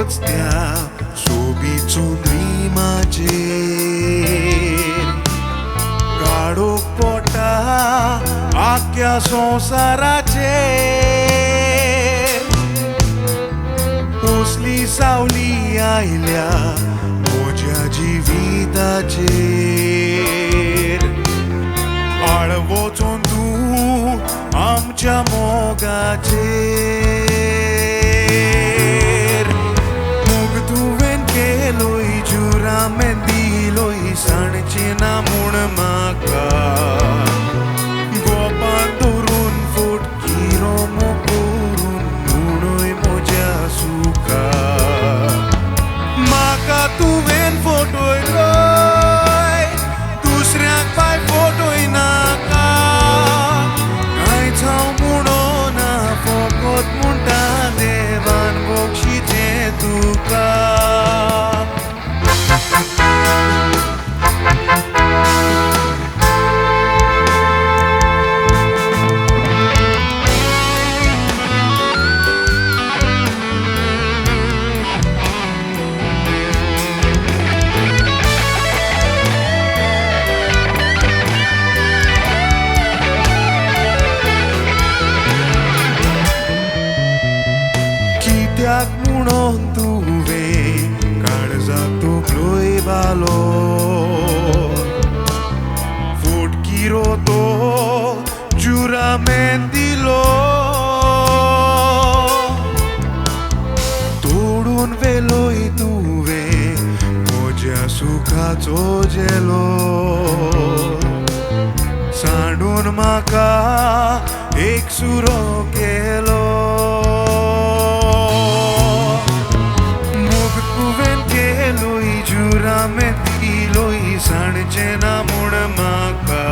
तेच त्या सोबीचून रिमाचेर काडोक पोटा आख्या संवसाराचेर कसली सावली आयल्या म्हज्या जिविताचेर आळ वचोन तूं आमच्या मोगाचेर मोग तुवें केलोय जुरामें दिलोय सांडचें ना म्हूण म्हाका गोपान धरून फोटकिरो करून म्हणूय म्हज्या सुका म्हाका तुवें फटयलोय दुसऱ्याक पाय फटय नाका कांयच हांव म्हणोना फकत म्हणटा देवान बक्षिचें तुका कित्याक म्हणून तुवें काळजाक तोपलोय बालो फोटकिरो तो जुरामें दिलो तोडून वेलोय तुवें म्हज्या सुखाचो जेलो सांडून म्हाका एक सुरो केलो जुरामें दिलोय सांडचें ना म्हूण म्हाका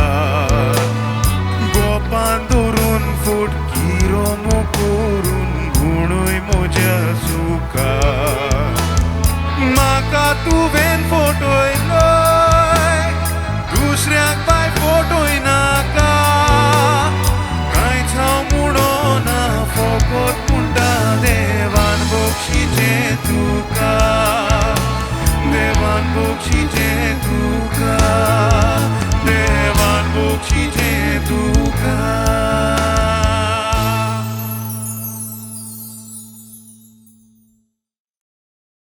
गोपान धरून फोटकिरो करून म्हणूय म्हज्या सुका म्हाका तुवें फटयलोय दुसऱ्याक पाय फटय नाका कांयच हांव म्हणोना फकत म्हणटा देवान बक्षिचें तुका देवान बक्षिचें तुका देवान बक्षिचें तुका